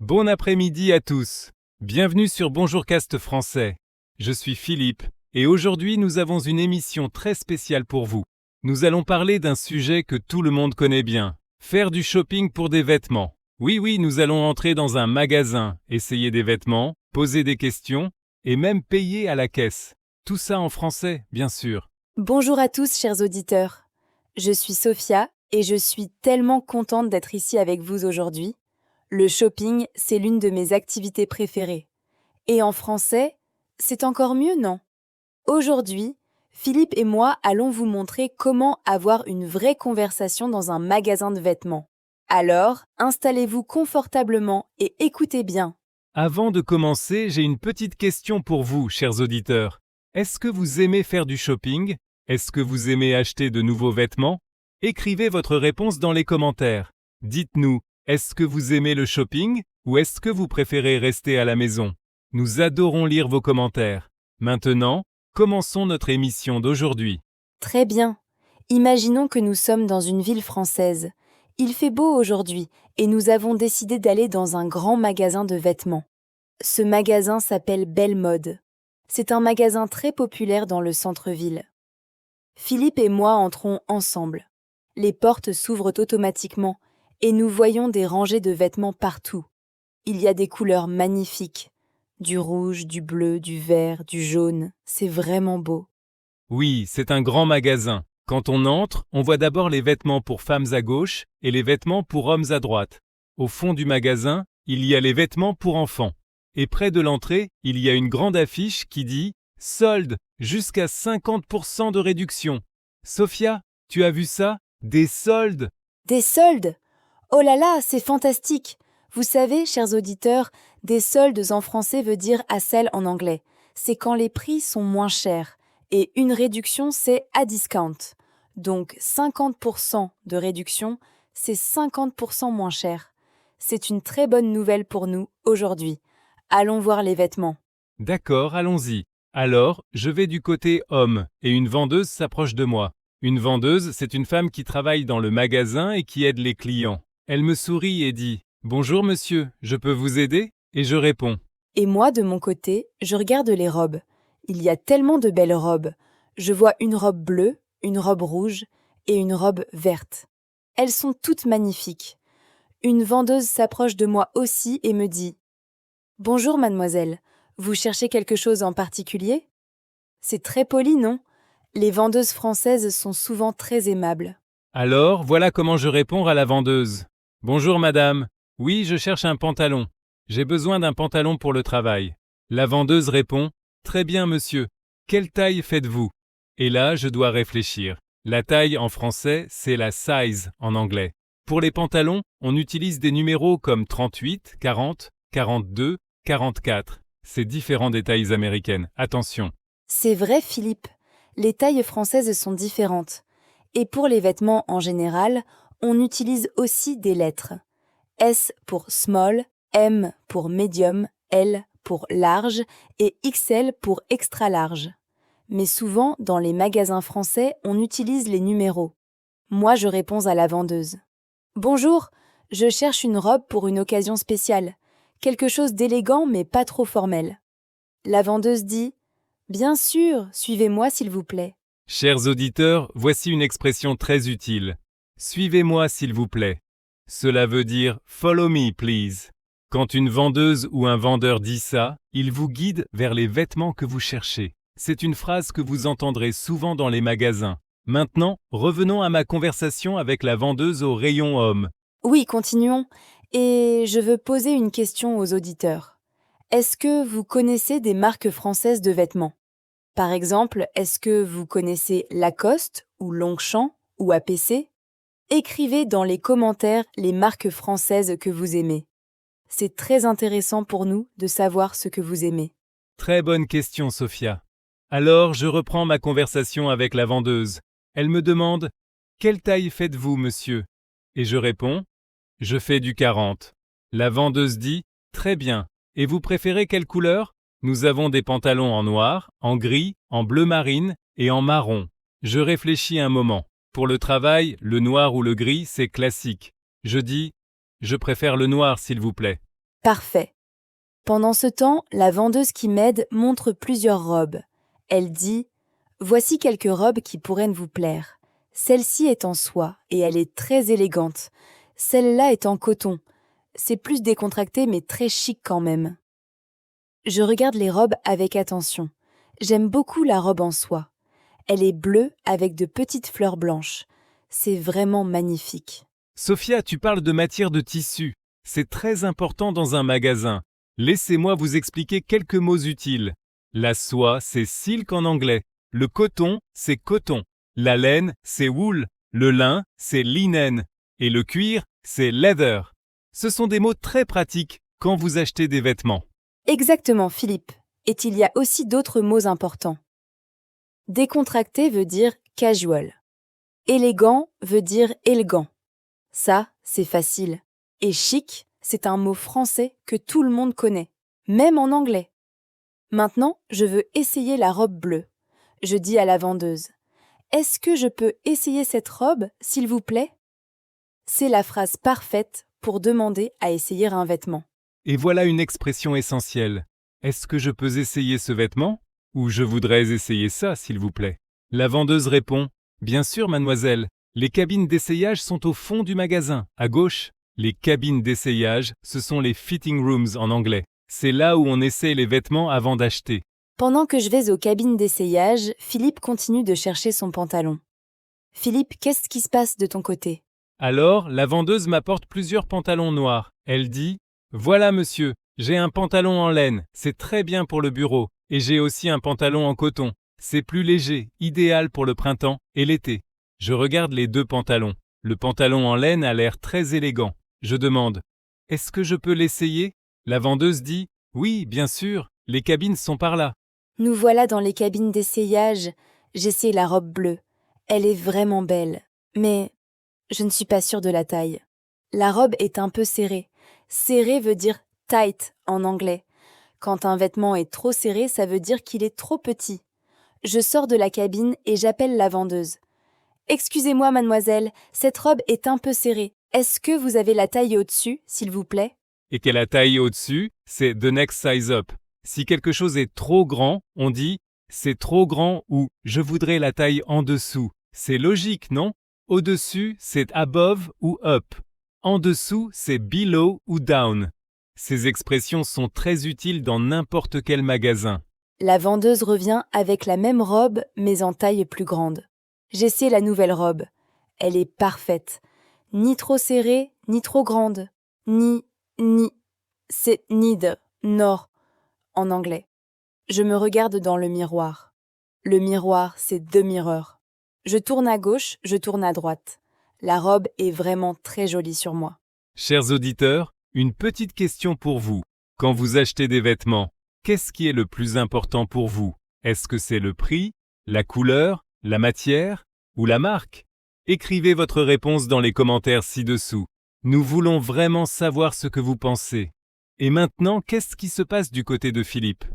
Bon après-midi à tous. Bienvenue sur Bonjour Cast Français. Je suis Philippe et aujourd'hui nous avons une émission très spéciale pour vous. Nous allons parler d'un sujet que tout le monde connaît bien. Faire du shopping pour des vêtements. Oui, nous allons entrer dans un magasin, essayer des vêtements, poser des questions et même payer à la caisse. Tout ça en français, bien sûr. Bonjour à tous, chers auditeurs. Je suis Sophia et je suis tellement contente d'être ici avec vous aujourd'hui. Le shopping, c'est l'une de mes activités préférées. Et en français, c'est encore mieux, non? Aujourd'hui, Philippe et moi allons vous montrer comment avoir une vraie conversation dans un magasin de vêtements. Alors, installez-vous confortablement et écoutez bien. Avant de commencer, j'ai une petite question pour vous, chers auditeurs. Est-ce que vous aimez faire du shopping? Est-ce que vous aimez acheter de nouveaux vêtements? Écrivez votre réponse dans les commentaires. Dites-nous, est-ce que vous aimez le shopping ou est-ce que vous préférez rester à la maison? Nous adorons lire vos commentaires. Maintenant, commençons notre émission d'aujourd'hui. Très bien. Imaginons que nous sommes dans une ville française. Il fait beau aujourd'hui et nous avons décidé d'aller dans un grand magasin de vêtements. Ce magasin s'appelle Belle Mode. C'est un magasin très populaire dans le centre-ville. Philippe et moi entrons ensemble. Les portes s'ouvrent automatiquement et nous voyons des rangées de vêtements partout. Il y a des couleurs magnifiques. Du rouge, du bleu, du vert, du jaune. C'est vraiment beau. Oui, c'est un grand magasin. Quand on entre, on voit d'abord les vêtements pour femmes à gauche et les vêtements pour hommes à droite. Au fond du magasin, il y a les vêtements pour enfants. Et près de l'entrée, il y a une grande affiche qui dit « Soldes, jusqu'à 50% de réduction ». Sophia, tu as vu ça? Des soldes! Des soldes! Oh là là, c'est fantastique! Vous savez, chers auditeurs, des soldes en français veut dire à sale en anglais. C'est quand les prix sont moins chers. Et une réduction, c'est à discount. Donc 50% de réduction, c'est 50% moins cher. C'est une très bonne nouvelle pour nous aujourd'hui. Allons voir les vêtements. D'accord, allons-y. Alors, je vais du côté homme et une vendeuse s'approche de moi. Une vendeuse, c'est une femme qui travaille dans le magasin et qui aide les clients. Elle me sourit et dit « Bonjour monsieur, je peux vous aider ?» Et je réponds. Et moi, de mon côté, je regarde les robes. Il y a tellement de belles robes. Je vois une robe bleue, une robe rouge et une robe verte. Elles sont toutes magnifiques. Une vendeuse s'approche de moi aussi et me dit « Bonjour mademoiselle, vous cherchez quelque chose en particulier ?» C'est très poli, non? Les vendeuses françaises sont souvent très aimables. Alors, voilà comment je réponds à la vendeuse. « Bonjour madame, oui, je cherche un pantalon. J'ai besoin d'un pantalon pour le travail. » La vendeuse répond « Très bien monsieur, quelle taille faites-vous » Et là, je dois réfléchir. La taille en français, c'est la size en anglais. Pour les pantalons, on utilise des numéros comme 38, 40, 42, 44. C'est différent des tailles américaines. Attention. C'est vrai, Philippe. Les tailles françaises sont différentes. Et pour les vêtements en général, on utilise aussi des lettres. S pour small, M pour medium, L pour large et XL pour extra large. Mais souvent, dans les magasins français, on utilise les numéros. Moi, je réponds à la vendeuse. « Bonjour, je cherche une robe pour une occasion spéciale. Quelque chose d'élégant mais pas trop formel. » La vendeuse dit « Bien sûr, suivez-moi s'il vous plaît. » Chers auditeurs, voici une expression très utile. Suivez-moi s'il vous plaît. Cela veut dire « Follow me, please ». Quand une vendeuse ou un vendeur dit ça, il vous guide vers les vêtements que vous cherchez. C'est une phrase que vous entendrez souvent dans les magasins. Maintenant, revenons à ma conversation avec la vendeuse au rayon homme. Oui, continuons. Et je veux poser une question aux auditeurs. Est-ce que vous connaissez des marques françaises de vêtements? Par exemple, est-ce que vous connaissez Lacoste ou Longchamp ou APC? Écrivez dans les commentaires les marques françaises que vous aimez. C'est très intéressant pour nous de savoir ce que vous aimez. Très bonne question, Sophia. Alors, je reprends ma conversation avec la vendeuse. Elle me demande « Quelle taille faites-vous, monsieur ?» Et je réponds « Je fais du 40 ». La vendeuse dit « Très bien. Et vous préférez quelle couleur ? Nous avons des pantalons en noir, en gris, en bleu marine et en marron. » Je réfléchis un moment. Pour le travail, le noir ou le gris, c'est classique. Je dis « Je préfère le noir, s'il vous plaît. » Parfait. Pendant ce temps, la vendeuse qui m'aide montre plusieurs robes. Elle dit « Voici quelques robes qui pourraient vous plaire. Celle-ci est en soie et elle est très élégante. Celle-là est en coton. C'est plus décontracté mais très chic quand même. » Je regarde les robes avec attention. J'aime beaucoup la robe en soie. Elle est bleue avec de petites fleurs blanches. C'est vraiment magnifique. Sophia, tu parles de matière de tissu. C'est très important dans un magasin. Laissez-moi vous expliquer quelques mots utiles. La soie, c'est silk en anglais. Le coton, c'est coton. La laine, c'est wool. Le lin, c'est linen. Et le cuir, c'est leather. Ce sont des mots très pratiques quand vous achetez des vêtements. Exactement, Philippe. Et il y a aussi d'autres mots importants. Décontracté veut dire casual. Élégant veut dire élégant. Ça, c'est facile. Et chic, c'est un mot français que tout le monde connaît, même en anglais. Maintenant, je veux essayer la robe bleue. Je dis à la vendeuse « Est-ce que je peux essayer cette robe, s'il vous plaît ?» C'est la phrase parfaite pour demander à essayer un vêtement. Et voilà une expression essentielle. Est-ce que je peux essayer ce vêtement ? Ou je voudrais essayer ça, s'il vous plaît. La vendeuse répond « Bien sûr, mademoiselle. Les cabines d'essayage sont au fond du magasin, à gauche. Les cabines d'essayage, ce sont les fitting rooms en anglais. C'est là où on essaie les vêtements avant d'acheter. » Pendant que je vais aux cabines d'essayage, Philippe continue de chercher son pantalon. « Philippe, qu'est-ce qui se passe de ton côté ?» Alors, la vendeuse m'apporte plusieurs pantalons noirs. Elle dit « Voilà, monsieur, j'ai un pantalon en laine, c'est très bien pour le bureau. Et j'ai aussi un pantalon en coton. C'est plus léger, idéal pour le printemps et l'été. » Je regarde les deux pantalons. Le pantalon en laine a l'air très élégant. Je demande « Est-ce que je peux l'essayer ?» La vendeuse dit « Oui, bien sûr, les cabines sont par là. » Nous voilà dans les cabines d'essayage. J'essaie la robe bleue. Elle est vraiment belle. Mais je ne suis pas sûre de la taille. La robe est un peu serrée. Serré veut dire tight en anglais. Quand un vêtement est trop serré, ça veut dire qu'il est trop petit. Je sors de la cabine et j'appelle la vendeuse. « Excusez-moi, mademoiselle, cette robe est un peu serrée. Est-ce que vous avez la taille au-dessus, s'il vous plaît ?» Et qu'elle a taille au-dessus, c'est the next size up. Si quelque chose est trop grand, on dit « c'est trop grand » ou « je voudrais la taille en dessous ». C'est logique, non ? Au-dessus, c'est above ou up. En dessous, c'est below ou down. Ces expressions sont très utiles dans n'importe quel magasin. La vendeuse revient avec la même robe, mais en taille plus grande. J'essaie la nouvelle robe. Elle est parfaite. Ni trop serrée, ni trop grande. C'est neither, nor, en anglais. Je me regarde dans le miroir. Le miroir, c'est the mirror. Je tourne à gauche, je tourne à droite. La robe est vraiment très jolie sur moi. Chers auditeurs, une petite question pour vous. Quand vous achetez des vêtements, qu'est-ce qui est le plus important pour vous ? Est-ce que c'est le prix, la couleur, la matière ou la marque ? Écrivez votre réponse dans les commentaires ci-dessous. Nous voulons vraiment savoir ce que vous pensez. Et maintenant, qu'est-ce qui se passe du côté de Philippe ?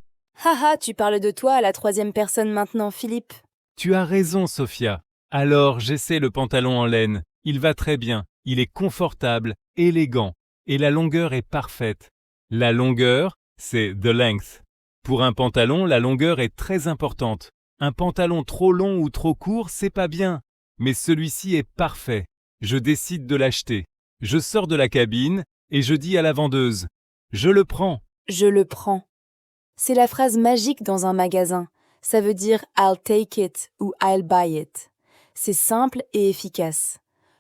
Haha, tu parles de toi à la troisième personne maintenant, Philippe. Tu as raison, Sophia. Alors, j'essaie le pantalon en laine. Il va très bien. Il est confortable, élégant. Et la longueur est parfaite. La longueur, c'est the length. Pour un pantalon, la longueur est très importante. Un pantalon trop long ou trop court, c'est pas bien. Mais celui-ci est parfait. Je décide de l'acheter. Je sors de la cabine et je dis à la vendeuse « Je le prends ». Je le prends. C'est la phrase magique dans un magasin. Ça veut dire « I'll take it » ou « I'll buy it ». C'est simple et efficace.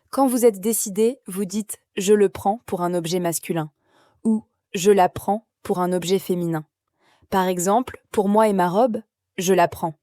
Quand vous êtes décidé, vous dites « je le prends » pour un objet masculin ou « je la prends » pour un objet féminin. Par exemple, pour moi et ma robe, je la prends.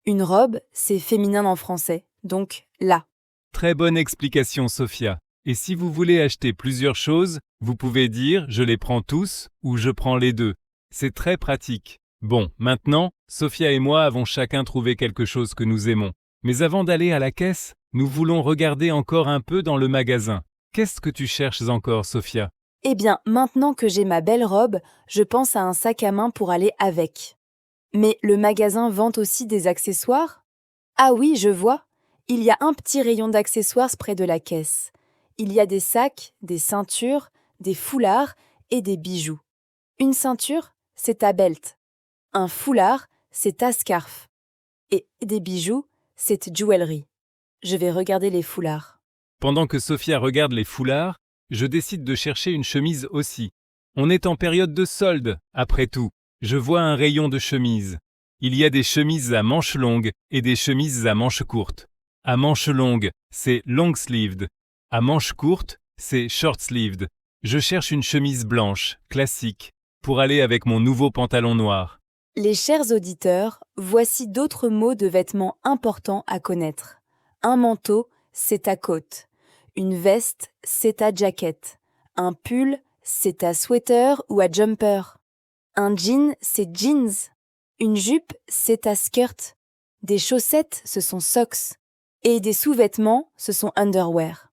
Une robe, c'est féminin en français, donc la. Très bonne explication, Sophia. Et si vous voulez acheter plusieurs choses, vous pouvez dire « je les prends tous » ou « je prends les deux ». C'est très pratique. Bon, maintenant, Sophia et moi avons chacun trouvé quelque chose que nous aimons. Mais avant d'aller à la caisse, nous voulons regarder encore un peu dans le magasin. Qu'est-ce que tu cherches encore, Sophia ? Eh bien, maintenant que j'ai ma belle robe, je pense à un sac à main pour aller avec. Mais le magasin vend aussi des accessoires ? Ah oui, je vois. Il y a un petit rayon d'accessoires près de la caisse. Il y a des sacs, des ceintures, des foulards et des bijoux. Une ceinture, c'est ta belt. Un foulard, c'est ta scarf. Et des bijoux, c'est jewelry. Je vais regarder les foulards. Pendant que Sophia regarde les foulards, je décide de chercher une chemise aussi. On est en période de solde, après tout. Je vois un rayon de chemises. Il y a des chemises à manches longues et des chemises à manches courtes. À manches longues, c'est long-sleeved. À manches courtes, c'est short-sleeved. Je cherche une chemise blanche, classique, pour aller avec mon nouveau pantalon noir. Les chers auditeurs, voici d'autres mots de vêtements importants à connaître. Un manteau, c'est ta coat. Une veste, c'est ta jacket. Un pull, c'est ta sweater ou à jumper. Un jean, c'est jeans. Une jupe, c'est ta skirt. Des chaussettes, ce sont socks. Et des sous-vêtements, ce sont underwear.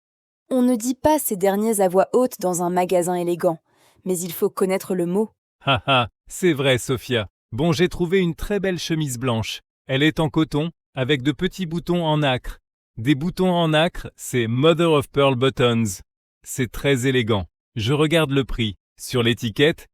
On ne dit pas ces derniers à voix haute dans un magasin élégant, mais il faut connaître le mot. Haha, c'est vrai, Sophia. Bon, j'ai trouvé une très belle chemise blanche. Elle est en coton, avec de petits boutons en nacre. Des boutons en nacre, c'est Mother of Pearl Buttons. C'est très élégant. Je regarde le prix. Sur l'étiquette,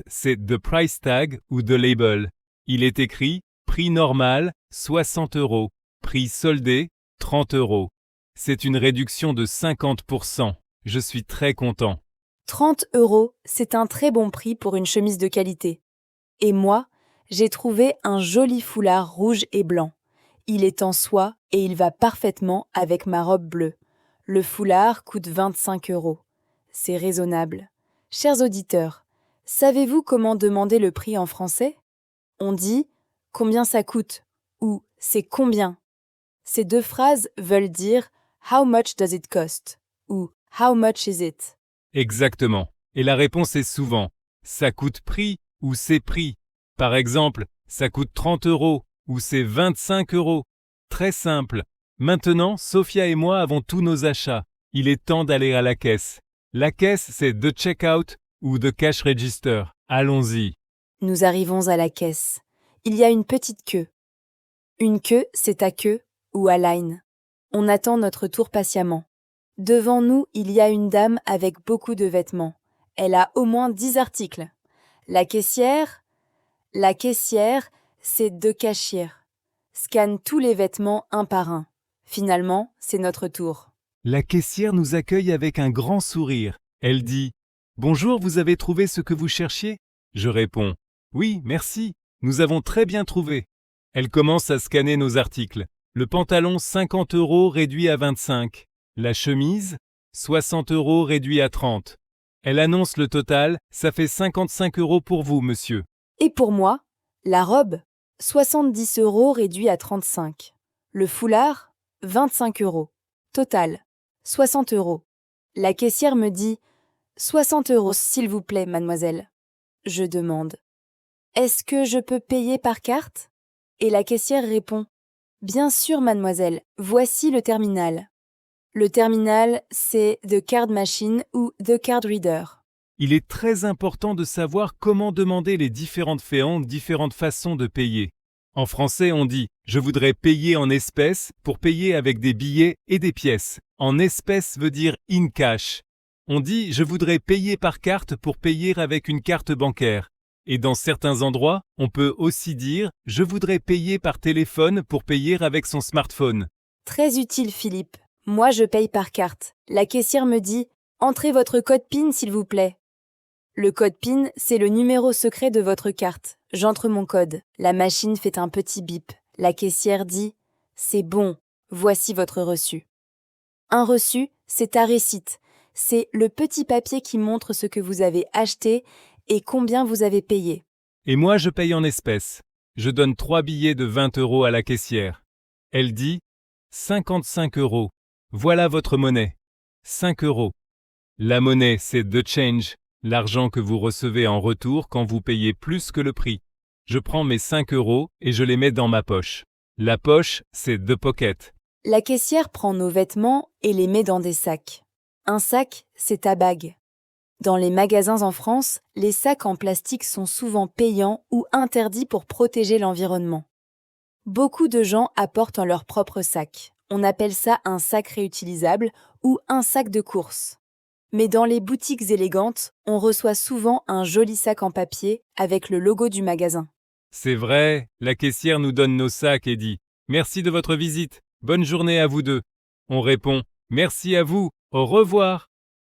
c'est The Price Tag ou The Label. Il est écrit prix normal, 60 €. Prix soldé, 30 €. C'est une réduction de 50%. Je suis très content. 30 €, c'est un très bon prix pour une chemise de qualité. Et moi, j'ai trouvé un joli foulard rouge et blanc. Il est en soie et il va parfaitement avec ma robe bleue. Le foulard coûte 25 €. C'est raisonnable. Chers auditeurs, savez-vous comment demander le prix en français? On dit « combien ça coûte » ou « c'est combien ». Ces deux phrases veulent dire « how much does it cost » ou « how much is it ». Exactement. Et la réponse est souvent « ça coûte prix » ou « c'est prix ». Par exemple, « ça coûte 30 € » ou « c'est 25 €. Très simple. Maintenant, Sophia et moi avons tous nos achats. Il est temps d'aller à la caisse. La caisse, c'est The Checkout ou The Cash Register. Allons-y. Nous arrivons à la caisse. Il y a une petite queue. Une queue, c'est à queue ou à line. On attend notre tour patiemment. Devant nous, il y a une dame avec beaucoup de vêtements. Elle a au moins 10 articles. La caissière, c'est The Cashier. Scanne tous les vêtements un par un. Finalement, c'est notre tour. La caissière nous accueille avec un grand sourire. Elle dit « Bonjour, vous avez trouvé ce que vous cherchiez ?» Je réponds « Oui, merci, nous avons très bien trouvé. » Elle commence à scanner nos articles. Le pantalon 50 € réduit à 25. La chemise 60 € réduit à 30. Elle annonce le total, ça fait 55 € pour vous, monsieur. Et pour moi, la robe 70 € réduit à 35. Le foulard 25 €. Total 60 €. La caissière me dit 60 € s'il vous plaît, mademoiselle. Je demande est-ce que je peux payer par carte? Et la caissière répond bien sûr, mademoiselle, voici le terminal. Le terminal, c'est The Card Machine ou The Card Reader. Il est très important de savoir comment demander les différentes façons de payer. En français, on dit « je voudrais payer en espèces » pour payer avec des billets et des pièces. En espèces veut dire « in cash ». On dit « je voudrais payer par carte » pour payer avec une carte bancaire. Et dans certains endroits, on peut aussi dire « je voudrais payer par téléphone » pour payer avec son smartphone. Très utile, Philippe. Moi, je paye par carte. La caissière me dit « entrez votre code PIN, s'il vous plaît ». Le code PIN, c'est le numéro secret de votre carte. J'entre mon code. La machine fait un petit bip. La caissière dit « c'est bon, voici votre reçu ». Un reçu, c'est ta récite. C'est le petit papier qui montre ce que vous avez acheté et combien vous avez payé. Et moi, je paye en espèces. Je donne 3 billets de 20 € à la caissière. Elle dit « 55 €. Voilà votre monnaie. 5 €. La monnaie, c'est the change, l'argent que vous recevez en retour quand vous payez plus que le prix. Je prends mes 5 € et je les mets dans ma poche. La poche, c'est the pocket. La caissière prend nos vêtements et les met dans des sacs. Un sac, c'est ta bague. Dans les magasins en France, les sacs en plastique sont souvent payants ou interdits pour protéger l'environnement. Beaucoup de gens apportent leur propre sac. On appelle ça un sac réutilisable ou un sac de course. Mais dans les boutiques élégantes, on reçoit souvent un joli sac en papier avec le logo du magasin. C'est vrai, la caissière nous donne nos sacs et dit « Merci de votre visite, bonne journée à vous deux ». On répond « Merci à vous, au revoir ».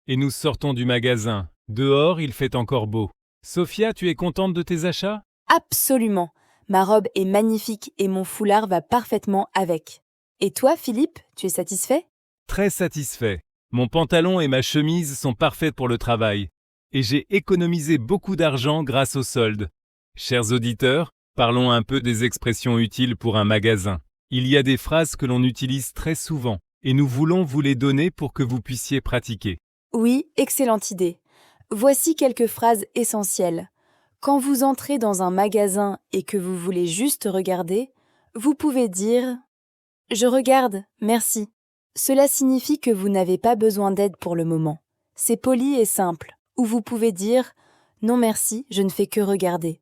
Et nous sortons du magasin. Dehors, il fait encore beau. Sophia, tu es contente de tes achats? Absolument. Ma robe est magnifique et mon foulard va parfaitement avec. Et toi, Philippe, tu es satisfait? Très satisfait. Mon pantalon et ma chemise sont parfaits pour le travail. Et j'ai économisé beaucoup d'argent grâce aux soldes. Chers auditeurs, parlons un peu des expressions utiles pour un magasin. Il y a des phrases que l'on utilise très souvent, et nous voulons vous les donner pour que vous puissiez pratiquer. Oui, excellente idée. Voici quelques phrases essentielles. Quand vous entrez dans un magasin et que vous voulez juste regarder, vous pouvez dire « Je regarde, merci ». Cela signifie que vous n'avez pas besoin d'aide pour le moment. C'est poli et simple. Ou vous pouvez dire « Non merci, je ne fais que regarder ».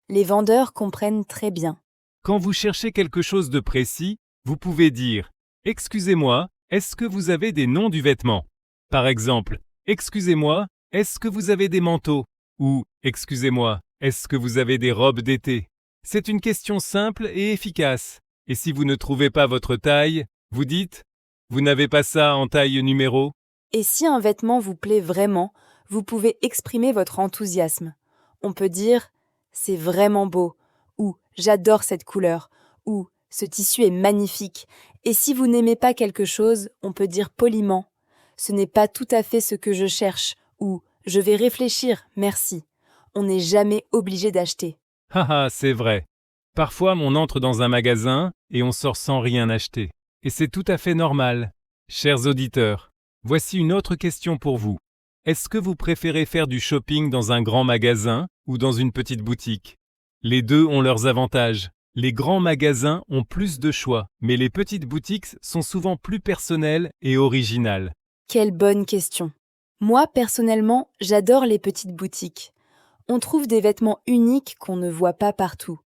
Les vendeurs comprennent très bien. Quand vous cherchez quelque chose de précis, vous pouvez dire « Excusez-moi, est-ce que vous avez des noms du vêtement ?» Par exemple, « Excusez-moi, est-ce que vous avez des manteaux ?» ou « Excusez-moi, est-ce que vous avez des robes d'été ?» C'est une question simple et efficace. Et si vous ne trouvez pas votre taille, vous dites « Vous n'avez pas ça en taille numéro ?» Et si un vêtement vous plaît vraiment, vous pouvez exprimer votre enthousiasme. On peut dire « C'est vraiment beau » ou « J'adore cette couleur » ou « Ce tissu est magnifique ». Et si vous n'aimez pas quelque chose, on peut dire poliment « Ce n'est pas tout à fait ce que je cherche » ou « Je vais réfléchir, merci ». On n'est jamais obligé d'acheter. Haha, c'est vrai. Parfois, on entre dans un magasin et on sort sans rien acheter. Et c'est tout à fait normal. Chers auditeurs, voici une autre question pour vous. Est-ce que vous préférez faire du shopping dans un grand magasin ou dans une petite boutique? Les deux ont leurs avantages. Les grands magasins ont plus de choix, mais les petites boutiques sont souvent plus personnelles et originales. Quelle bonne question. Moi, personnellement, j'adore les petites boutiques. On trouve des vêtements uniques qu'on ne voit pas partout.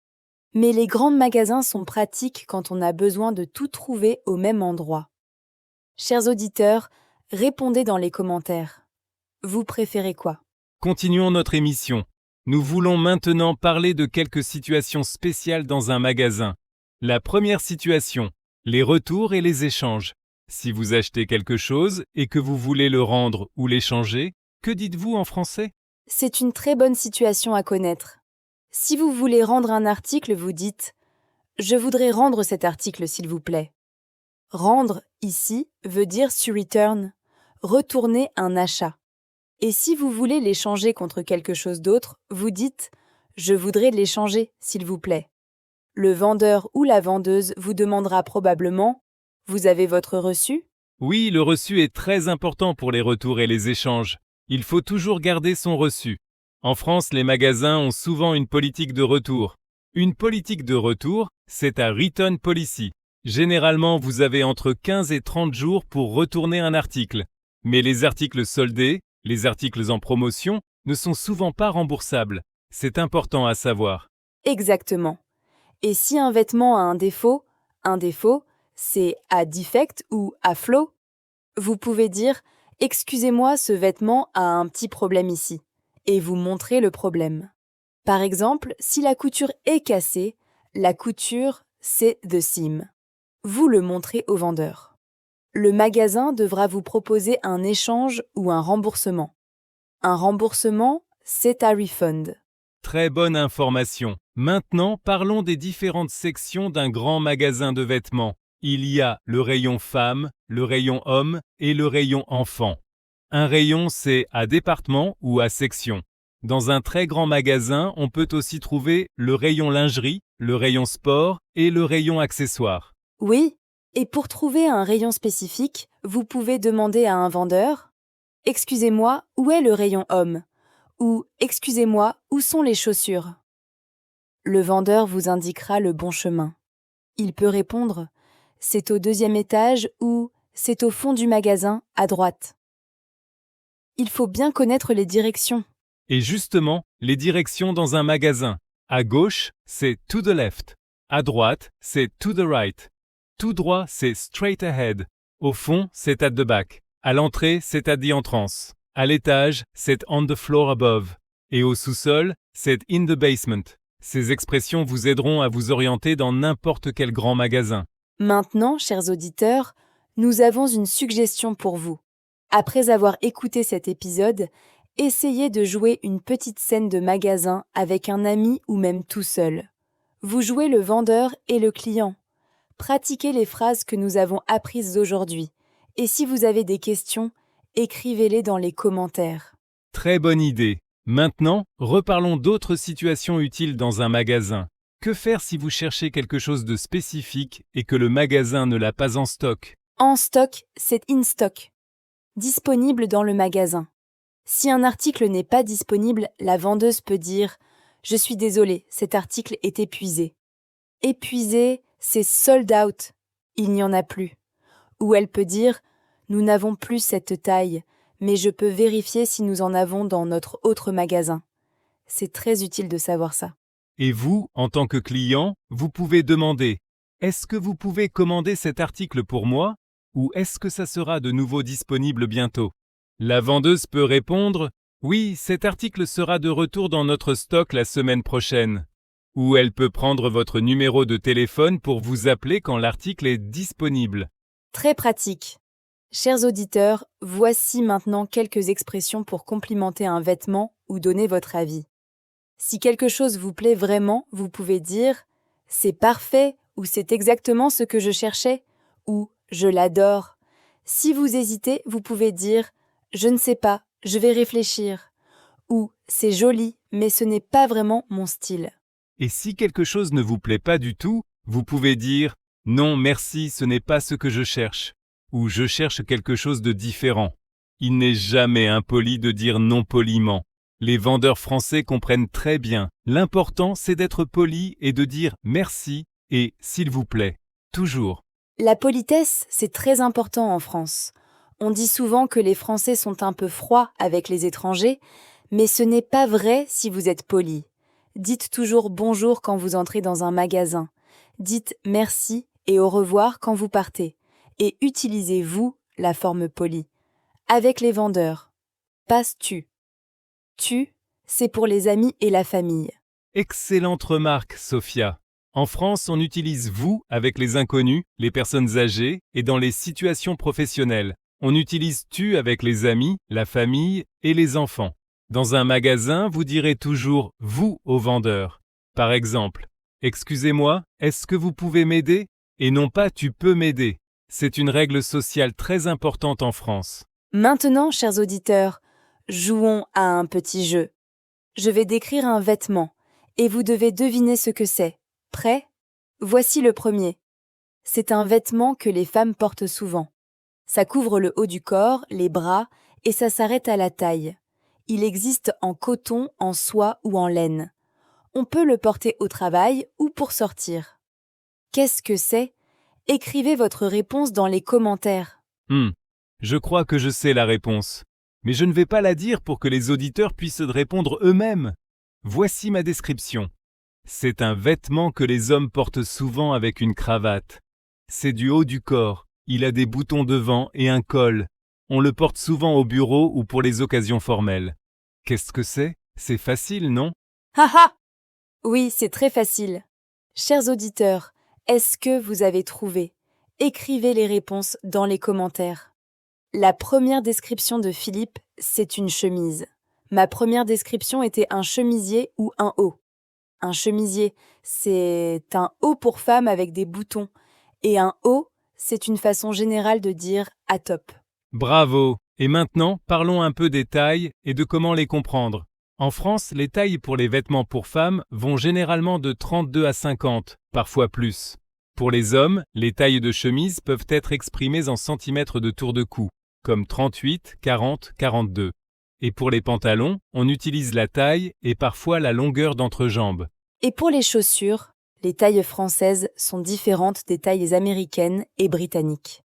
Mais les grands magasins sont pratiques quand on a besoin de tout trouver au même endroit. Chers auditeurs, répondez dans les commentaires. Vous préférez quoi? Continuons notre émission. Nous voulons maintenant parler de quelques situations spéciales dans un magasin. La première situation, les retours et les échanges. Si vous achetez quelque chose et que vous voulez le rendre ou l'échanger, que dites-vous en français? C'est une très bonne situation à connaître. Si vous voulez rendre un article, vous dites « Je voudrais rendre cet article, s'il vous plaît ». Rendre, ici, veut dire to return, retourner un achat. Et si vous voulez l'échanger contre quelque chose d'autre, vous dites « Je voudrais l'échanger, s'il vous plaît ». Le vendeur ou la vendeuse vous demandera probablement « Vous avez votre reçu ?» Oui, le reçu est très important pour les retours et les échanges. Il faut toujours garder son reçu. En France, les magasins ont souvent une politique de retour. Une politique de retour, c'est un return policy. Généralement, vous avez entre 15 et 30 jours pour retourner un article. Mais les articles soldés, les articles en promotion, ne sont souvent pas remboursables. C'est important à savoir. Exactement. Et si un vêtement a un défaut, c'est à defect ou à flaw. Vous pouvez dire « Excusez-moi, ce vêtement a un petit problème ici » et vous montrez le problème. Par exemple, si la couture est cassée, la couture, c'est the seam. Vous le montrez au vendeur. Le magasin devra vous proposer un échange ou un remboursement. Un remboursement, c'est un refund. Très bonne information. Maintenant, parlons des différentes sections d'un grand magasin de vêtements. Il y a le rayon femmes, le rayon hommes et le rayon enfants. Un rayon, c'est à département ou à section. Dans un très grand magasin, on peut aussi trouver le rayon lingerie, le rayon sport et le rayon accessoires. Oui, et pour trouver un rayon spécifique, vous pouvez demander à un vendeur « Excusez-moi, où est le rayon homme ?» ou « Excusez-moi, où sont les chaussures ?» Le vendeur vous indiquera le bon chemin. Il peut répondre « C'est au 2e étage » ou « C'est au fond du magasin, à droite ». Il faut bien connaître les directions. Et justement, les directions dans un magasin. À gauche, c'est to the left. À droite, c'est to the right. Tout droit, c'est straight ahead. Au fond, c'est at the back. À l'entrée, c'est at the entrance. À l'étage, c'est on the floor above. Et au sous-sol, c'est in the basement. Ces expressions vous aideront à vous orienter dans n'importe quel grand magasin. Maintenant, chers auditeurs, nous avons une suggestion pour vous. Après avoir écouté cet épisode, essayez de jouer une petite scène de magasin avec un ami ou même tout seul. Vous jouez le vendeur et le client. Pratiquez les phrases que nous avons apprises aujourd'hui. Et si vous avez des questions, écrivez-les dans les commentaires. Très bonne idée. Maintenant, reparlons d'autres situations utiles dans un magasin. Que faire si vous cherchez quelque chose de spécifique et que le magasin ne l'a pas en stock? En stock, c'est in stock. Disponible dans le magasin. Si un article n'est pas disponible, la vendeuse peut dire « Je suis désolée, cet article est épuisé ». Épuisé, c'est sold out. Il n'y en a plus. Ou elle peut dire « Nous n'avons plus cette taille, mais je peux vérifier si nous en avons dans notre autre magasin ». C'est très utile de savoir ça. Et vous, en tant que client, vous pouvez demander « Est-ce que vous pouvez commander cet article pour moi ? Ou est-ce que ça sera de nouveau disponible bientôt ?» La vendeuse peut répondre « Oui, cet article sera de retour dans notre stock la semaine prochaine. » Ou elle peut prendre votre numéro de téléphone pour vous appeler quand l'article est disponible. Très pratique. Chers auditeurs, voici maintenant quelques expressions pour complimenter un vêtement ou donner votre avis. Si quelque chose vous plaît vraiment, vous pouvez dire « C'est parfait » ou « C'est exactement ce que je cherchais » ou « Je l'adore ». Si vous hésitez, vous pouvez dire « Je ne sais pas, je vais réfléchir » ou « C'est joli, mais ce n'est pas vraiment mon style ». Et si quelque chose ne vous plaît pas du tout, vous pouvez dire « Non, merci, ce n'est pas ce que je cherche » ou « Je cherche quelque chose de différent ». Il n'est jamais impoli de dire non poliment. Les vendeurs français comprennent très bien. L'important, c'est d'être poli et de dire « merci » et « s'il vous plaît ». Toujours. La politesse, c'est très important en France. On dit souvent que les Français sont un peu froids avec les étrangers, mais ce n'est pas vrai si vous êtes poli. Dites toujours bonjour quand vous entrez dans un magasin. Dites merci et au revoir quand vous partez. Et utilisez-vous la forme polie. Avec les vendeurs. Passe-tu. Tu, c'est pour les amis et la famille. Excellente remarque, Sophia. En France, on utilise vous avec les inconnus, les personnes âgées et dans les situations professionnelles. On utilise tu avec les amis, la famille et les enfants. Dans un magasin, vous direz toujours « vous » au vendeur. Par exemple, « Excusez-moi, est-ce que vous pouvez m'aider ?» et non pas « tu peux m'aider ». C'est une règle sociale très importante en France. Maintenant, chers auditeurs, jouons à un petit jeu. Je vais décrire un vêtement et vous devez deviner ce que c'est. Prêt ? Voici le premier. C'est un vêtement que les femmes portent souvent. Ça couvre le haut du corps, les bras et ça s'arrête à la taille. Il existe en coton, en soie ou en laine. On peut le porter au travail ou pour sortir. Qu'est-ce que c'est ? Écrivez votre réponse dans les commentaires. Je crois que je sais la réponse. Mais je ne vais pas la dire pour que les auditeurs puissent répondre eux-mêmes. Voici ma description. C'est un vêtement que les hommes portent souvent avec une cravate. C'est du haut du corps. Il a des boutons devant et un col. On le porte souvent au bureau ou pour les occasions formelles. Qu'est-ce que c'est ? C'est facile, non ? Haha ! Oui, c'est très facile. Chers auditeurs, est-ce que vous avez trouvé ? Écrivez les réponses dans les commentaires. La première description de Philippe, c'est une chemise. Ma première description était un chemisier ou un haut. Un chemisier, c'est un haut pour femme avec des boutons. Et un haut, c'est une façon générale de dire « à top ». Bravo! Et maintenant, parlons un peu des tailles et de comment les comprendre. En France, les tailles pour les vêtements pour femmes vont généralement de 32 à 50, parfois plus. Pour les hommes, les tailles de chemise peuvent être exprimées en centimètres de tour de cou, comme 38, 40, 42. Et pour les pantalons, on utilise la taille et parfois la longueur d'entrejambe. Et pour les chaussures, les tailles françaises sont différentes des tailles américaines et britanniques.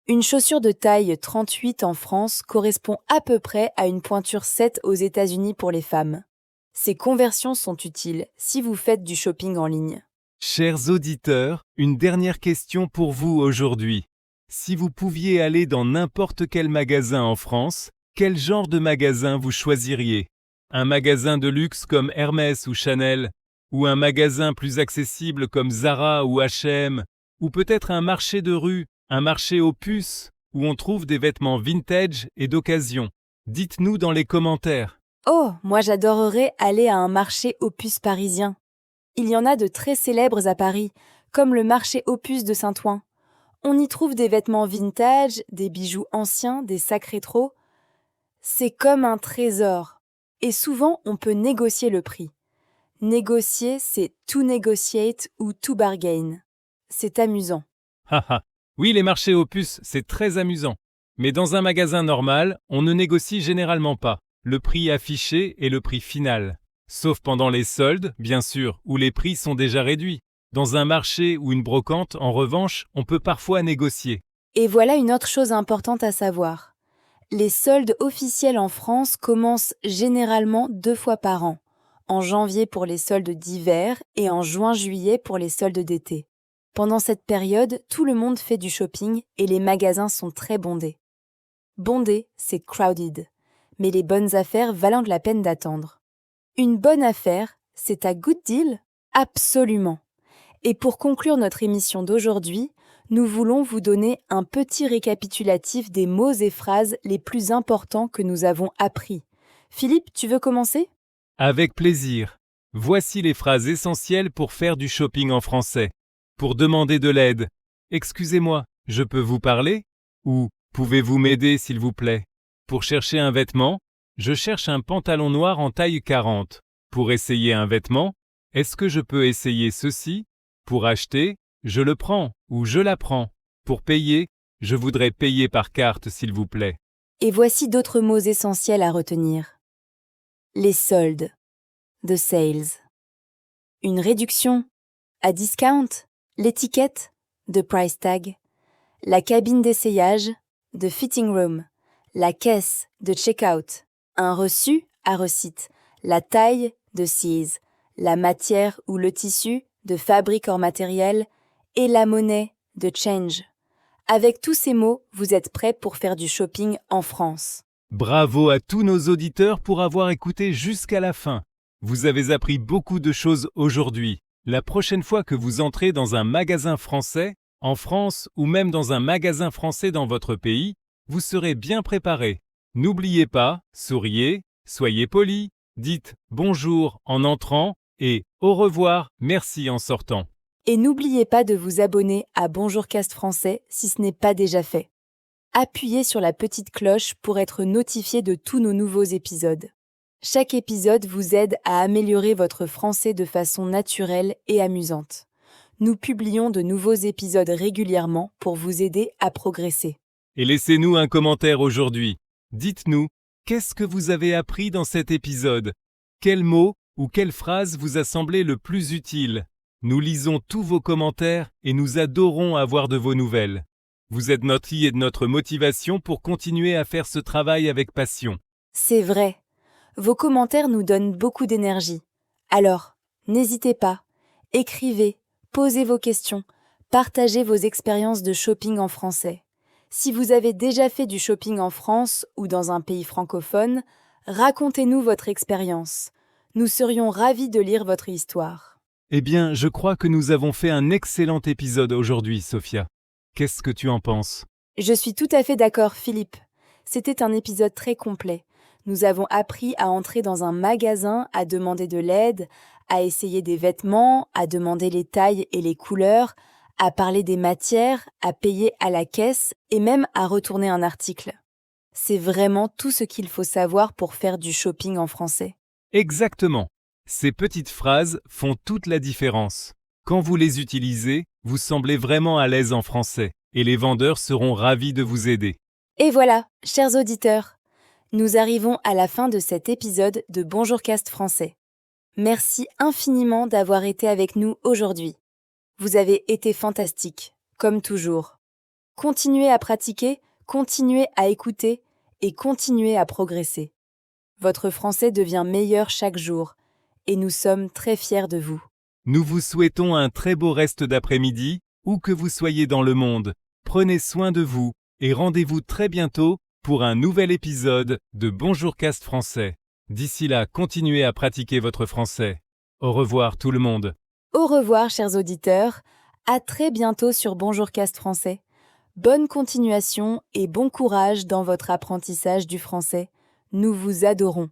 Une chaussure de taille 38 en France correspond à peu près à une pointure 7 aux États-Unis pour les femmes. Ces conversions sont utiles si vous faites du shopping en ligne. Chers auditeurs, une dernière question pour vous aujourd'hui. Si vous pouviez aller dans n'importe quel magasin en France, Quel genre de magasin vous choisiriez? Un magasin de luxe comme Hermès ou Chanel? Ou un magasin plus accessible comme Zara ou H&M? Ou peut-être un marché de rue, un marché aux puces, où on trouve des vêtements vintage et d'occasion? Dites-nous dans les commentaires. Oh, moi j'adorerais aller à un marché aux puces parisien. Il y en a de très célèbres à Paris, comme le marché aux puces de Saint-Ouen. On y trouve des vêtements vintage, des bijoux anciens, des sacs rétro. C'est comme un trésor. Et souvent, on peut négocier le prix. Négocier, c'est to negotiate ou to bargain. C'est amusant. Haha. Oui, les marchés aux puces, c'est très amusant. Mais dans un magasin normal, on ne négocie généralement pas. Le prix affiché est le prix final. Sauf pendant les soldes, bien sûr, où les prix sont déjà réduits. Dans un marché ou une brocante, en revanche, on peut parfois négocier. Et voilà une autre chose importante à savoir. Les soldes officiels en France commencent généralement 2 fois par an, en janvier pour les soldes d'hiver et en juin-juillet pour les soldes d'été. Pendant cette période, tout le monde fait du shopping et les magasins sont très bondés. Bondé, c'est crowded, mais les bonnes affaires valent la peine d'attendre. Une bonne affaire, c'est un good deal? Absolument. Et pour conclure notre émission d'aujourd'hui, nous voulons vous donner un petit récapitulatif des mots et phrases les plus importants que nous avons appris. Philippe, tu veux commencer? Avec plaisir. Voici les phrases essentielles pour faire du shopping en français. Pour demander de l'aide. Excusez-moi, je peux vous parler? Ou pouvez-vous m'aider s'il vous plaît? Pour chercher un vêtement, je cherche un pantalon noir en taille 40. Pour essayer un vêtement, est-ce que je peux essayer ceci? Pour acheter, je le prends ou je la prends. Pour payer, je voudrais payer par carte s'il vous plaît. Et voici d'autres mots essentiels à retenir. Les soldes, the sales. Une réduction, a discount. L'étiquette, the price tag. La cabine d'essayage, the fitting room. La caisse, the checkout. Un reçu, a receipt. La taille, the size. La matière ou le tissu, de fabrique hors matériel. Et la monnaie, de change. Avec tous ces mots, vous êtes prêts pour faire du shopping en France. Bravo à tous nos auditeurs pour avoir écouté jusqu'à la fin. Vous avez appris beaucoup de choses aujourd'hui. La prochaine fois que vous entrez dans un magasin français, en France ou même dans un magasin français dans votre pays, vous serez bien préparé. N'oubliez pas, souriez, soyez poli, dites bonjour en entrant et au revoir, merci en sortant. Et n'oubliez pas de vous abonner à Bonjour Cast Français si ce n'est pas déjà fait. Appuyez sur la petite cloche pour être notifié de tous nos nouveaux épisodes. Chaque épisode vous aide à améliorer votre français de façon naturelle et amusante. Nous publions de nouveaux épisodes régulièrement pour vous aider à progresser. Et laissez-nous un commentaire aujourd'hui. Dites-nous, qu'est-ce que vous avez appris dans cet épisode? Quel mot ou quelle phrase vous a semblé le plus utile? Nous lisons tous vos commentaires et nous adorons avoir de vos nouvelles. Vous êtes notre et de notre motivation pour continuer à faire ce travail avec passion. C'est vrai. Vos commentaires nous donnent beaucoup d'énergie. Alors, n'hésitez pas. Écrivez, posez vos questions, partagez vos expériences de shopping en français. Si vous avez déjà fait du shopping en France ou dans un pays francophone, racontez-nous votre expérience. Nous serions ravis de lire votre histoire. Eh bien, je crois que nous avons fait un excellent épisode aujourd'hui, Sophia. Qu'est-ce que tu en penses? Je suis tout à fait d'accord, Philippe. C'était un épisode très complet. Nous avons appris à entrer dans un magasin, à demander de l'aide, à essayer des vêtements, à demander les tailles et les couleurs, à parler des matières, à payer à la caisse et même à retourner un article. C'est vraiment tout ce qu'il faut savoir pour faire du shopping en français. Exactement. Ces petites phrases font toute la différence. Quand vous les utilisez, vous semblez vraiment à l'aise en français et les vendeurs seront ravis de vous aider. Et voilà, chers auditeurs, nous arrivons à la fin de cet épisode de Bonjour Cast Français. Merci infiniment d'avoir été avec nous aujourd'hui. Vous avez été fantastiques, comme toujours. Continuez à pratiquer, continuez à écouter et continuez à progresser. Votre français devient meilleur chaque jour et nous sommes très fiers de vous. Nous vous souhaitons un très beau reste d'après-midi, où que vous soyez dans le monde. Prenez soin de vous et rendez-vous très bientôt pour un nouvel épisode de Bonjour Cast Français. D'ici là, continuez à pratiquer votre français. Au revoir tout le monde. Au revoir, chers auditeurs. À très bientôt sur Bonjour Cast Français. Bonne continuation et bon courage dans votre apprentissage du français. Nous vous adorons.